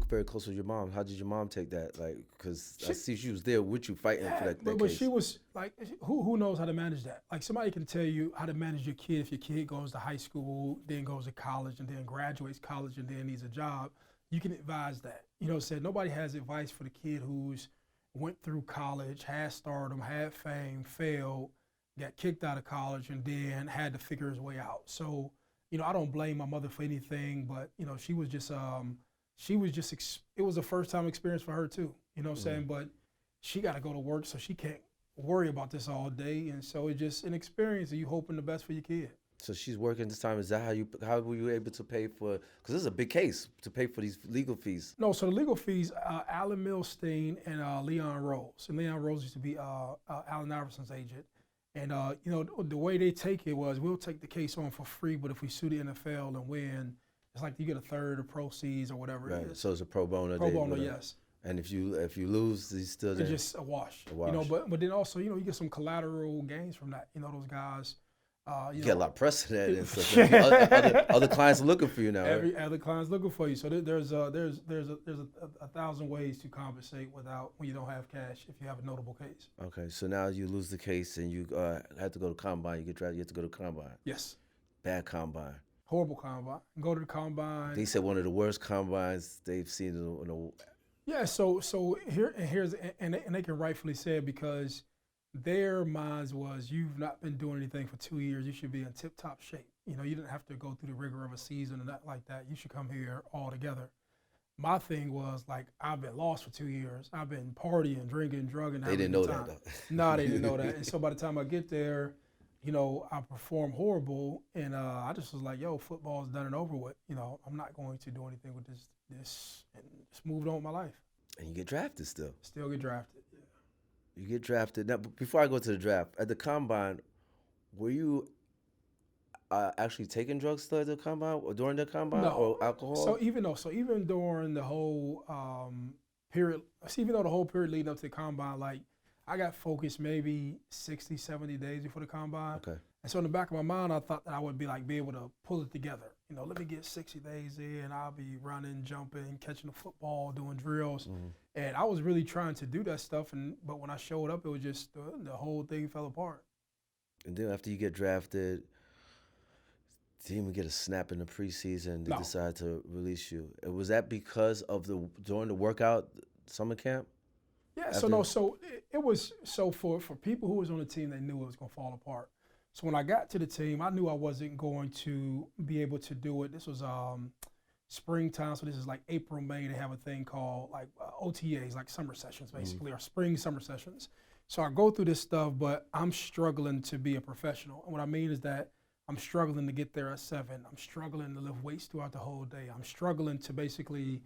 very close with your mom. How did your mom take that? Like, because I see she was there with you fighting for that but case. she was like, who knows how to manage that? Like somebody can tell you how to manage your kid if your kid goes to high school, then goes to college, and then graduates college, and then needs a job. You can advise that. You know, said nobody has advice for the kid who's went through college, had stardom, had fame, failed, got kicked out of college, and then had to figure his way out. So, you know, I don't blame my mother for anything, but you know, she was just it was a first time experience for her too. You know what I'm saying? But she got to go to work, so she can't worry about this all day, and so it's just an experience, and you hoping the best for your kid. So she's working this time. Is that how were you able to pay for? Because this is a big case to pay for these legal fees. No, so the legal fees, Alan Milstein and Leon Rose. And Leon Rose used to be Allen Iverson's agent. And, you know, the way they take it was we'll take the case on for free, but if we sue the NFL and win, it's like you get a third of proceeds or whatever it is. So it's a pro bono. Pro bono, yes. And if you lose, he's still there. It's just a wash. You know, but then also, you know, you get some collateral gains from that. You know, those guys. You get a lot of precedent and stuff. Other clients are looking for you now. Every other client's looking for you. So there's a thousand ways to compensate when you don't have cash if you have a notable case. Okay, so now you lose the case and you have to go to combine. You get drafted. You have to go to combine. Yes. Bad combine. Horrible combine. Go to the combine. They said one of the worst combines they've seen in a. Yeah. So here's they can rightfully say it because their minds was you've not been doing anything for 2 years. You should be in tip-top shape. You know, you didn't have to go through the rigor of a season and that like that. You should come here all together. My thing was like I've been lost for 2 years. I've been partying, drinking, drugging. They didn't know that though. No, they didn't know that. And so by the time I get there, you know, I perform horrible, and I just was like, yo, football's done and over with. You know, I'm not going to do anything with this, and just moved on with my life. And you get drafted still. Still get drafted. You get drafted. Now, before I go to the draft, at the combine, were you actually taking drugs still at the combine or during the combine or alcohol? So even during the whole period, even though the whole period leading up to the combine, like I got focused maybe 60, 70 days before the combine. Okay. And so in the back of my mind, I thought that I would be able to pull it together. You know, let me get 60 days in. I'll be running, jumping, catching the football, doing drills. Mm-hmm. And I was really trying to do that stuff. But when I showed up, it was just the whole thing fell apart. And then after you get drafted, didn't even get a snap in the preseason. They decided to release you. Was that because of during the workout summer camp? Yeah. It was for people who was on the team, they knew it was going to fall apart. So when I got to the team, I knew I wasn't going to be able to do it. This was springtime, so this is like April, May. They have a thing called like OTAs, like summer sessions basically, or spring summer sessions. So I go through this stuff, but I'm struggling to be a professional. And what I mean is that I'm struggling to get there at 7. I'm struggling to lift weights throughout the whole day. I'm struggling to basically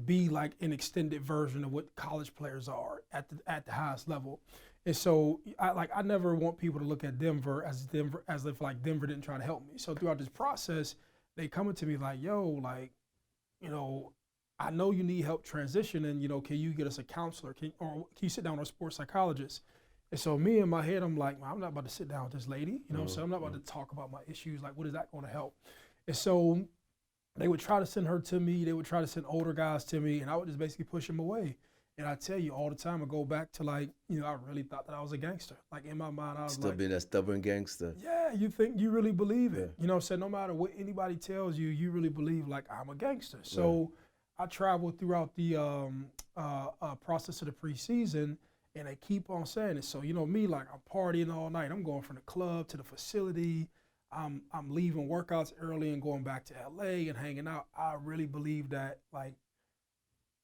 be like an extended version of what college players are at the highest level. And so I never want people to look at Denver as if like Denver didn't try to help me. So throughout this process, they coming to me like, yo, like, you know, I know you need help transitioning, you know, can you get us a counselor? Can you sit down with a sports psychologist? And so me in my head, I'm like, I'm not about to sit down with this lady, you know, so I'm not about to talk about my issues. Like, what is that going to help? And so they would try to send her to me. They would try to send older guys to me, and I would just basically push them away. And I tell you all the time, I go back to like, you know, I really thought that I was a gangster. Like in my mind, I was still being that stubborn gangster. Yeah, you think you really believe it. You know what I'm saying? No matter what anybody tells you, you really believe like I'm a gangster. So I traveled throughout the process of the preseason, and they keep on saying it. So, you know, me, like I'm partying all night. I'm going from the club to the facility. I'm leaving workouts early and going back to LA and hanging out. I really believe that like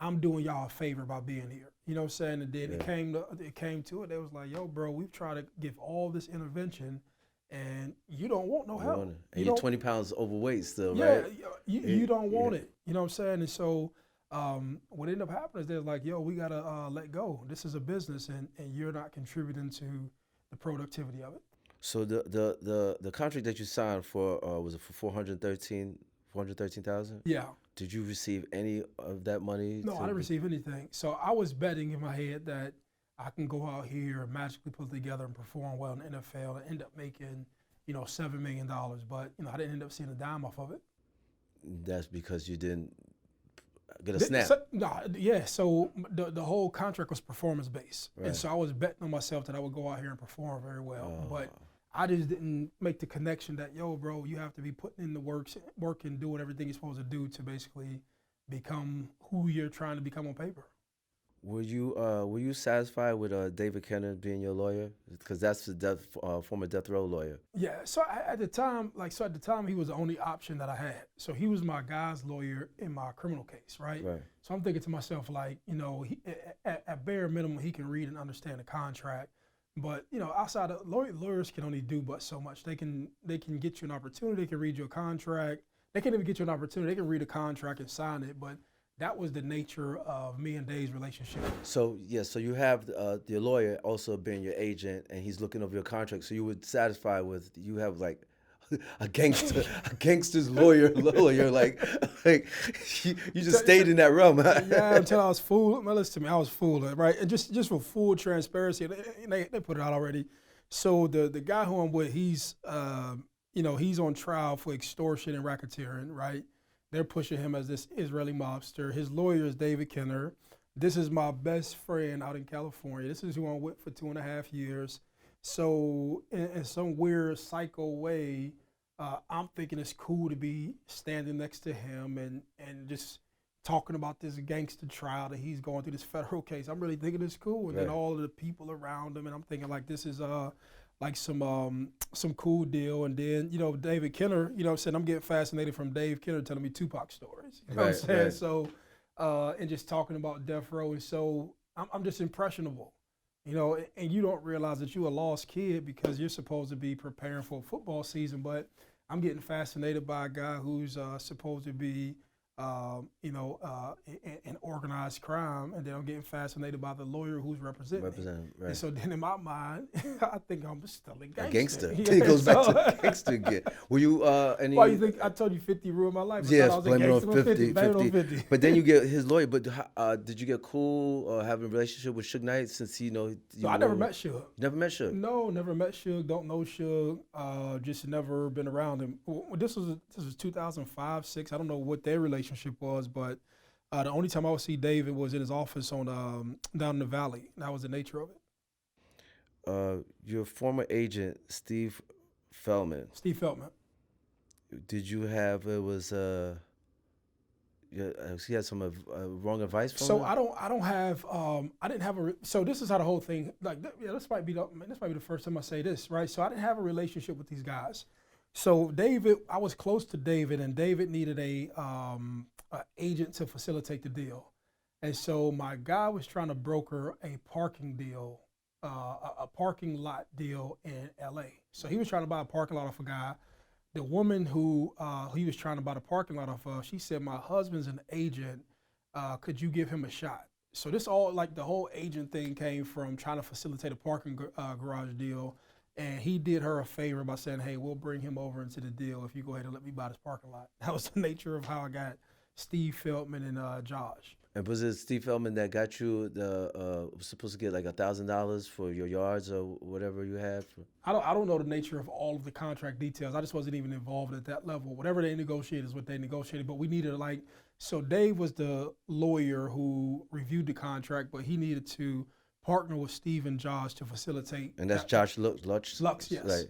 I'm doing y'all a favor by being here. You know what I'm saying? And then it came to it. They was like, yo, bro, we've tried to give all this intervention and you don't want no help. And you're 20 pounds overweight still, right? Yeah, you don't want it. You know what I'm saying? And so what ended up happening is they're like, yo, we got to let go. This is a business and you're not contributing to the productivity of it. So the contract that you signed for, was it for $413,000? Yeah. Did you receive any of that money? No, I didn't receive anything. So I was betting in my head that I can go out here and magically put it together and perform well in the NFL and end up making, you know, $7 million. But, you know, I didn't end up seeing a dime off of it. That's because you didn't get a snap. So the whole contract was performance based, Right. and so I was betting on myself that I would go out here and perform very well. But I just didn't make the connection that, yo, bro, you have to be putting in the work and doing everything you're supposed to do to basically become who you're trying to become on paper. Were you satisfied with David Kenner being your lawyer? Because that's the former death row lawyer. Yeah. So at the time, he was the only option that I had. So he was my guy's lawyer in my criminal case, right? Right. So I'm thinking to myself, like, at bare minimum, he can read and understand the contract. But outside of lawyers can only do but so much. They can get you an opportunity. They can read your contract. They can't even get you an opportunity. They can read a contract and sign it, but that was the nature of me and Dave's relationship. So so you have your lawyer also being your agent, and he's looking over your contract. So you were satisfied with you have like a gangster's lawyer, like you just stayed in that realm. Yeah, until I was fooled. Now listen to me, I was fooled, right? And just for full transparency, they put it out already. So the guy who I'm with, he's he's on trial for extortion and racketeering, right? They're pushing him as this Israeli mobster. His lawyer is David Kenner. This is my best friend out in California. This is who I'm with for 2.5 years. So in some weird psycho way, I'm thinking it's cool to be standing next to him and just talking about this gangster trial that he's going through, this federal case. I'm really thinking it's cool. And then all of the people around him, and I'm thinking like this is like some cool deal. And then, David Kenner, I'm getting fascinated from Dave Kenner telling me Tupac stories. You know what I'm saying? Right. So, and just talking about death row. And so I'm just impressionable, and you don't realize that you're a lost kid because you're supposed to be preparing for a football season. But I'm getting fascinated by a guy who's supposed to be, in organized crime, and then I'm getting fascinated by the lawyer who's representing. Right. And so then in my mind, I think I'm still a gangster. A gangster. It goes back to gangster again. Were you any? Why you think I told you 50 ruined my life? Yes, blame it on 50. But then you get his lawyer. But did you get cool having a relationship with Suge Knight since I never met Suge. You never met Suge? No, never met Suge. Don't know Suge. Just never been around him. This was 2005, 6. I don't know what their relationship was, but the only time I would see David was in his office on down in the valley. That was the nature of it. Your former agent, Steve Feldman. Did you have he had some wrong advice from him? So I didn't have so this is how the whole thing, this might be the first time I say this, right? So I didn't have a relationship with these guys. So I was close to David, and David needed a agent to facilitate the deal. And so my guy was trying to broker a parking deal, a parking lot deal in LA. So he was trying to buy a parking lot off a guy. The woman who he was trying to buy the parking lot off of, she said, my husband's an agent. Could you give him a shot? So this all, like the whole agent thing came from trying to facilitate a parking garage deal. And he did her a favor by saying, hey, we'll bring him over into the deal if you go ahead and let me buy this parking lot. That was the nature of how I got Steve Feldman and Josh. And was it Steve Feldman that got you was supposed to get like $1,000 for your yards or whatever you had? I don't know the nature of all of the contract details. I just wasn't even involved at that level. Whatever they negotiated is what they negotiated. But we needed so Dave was the lawyer who reviewed the contract, but he needed to partner with Steve and Josh to facilitate. And that's Josh Lux? Lux, yes. Right.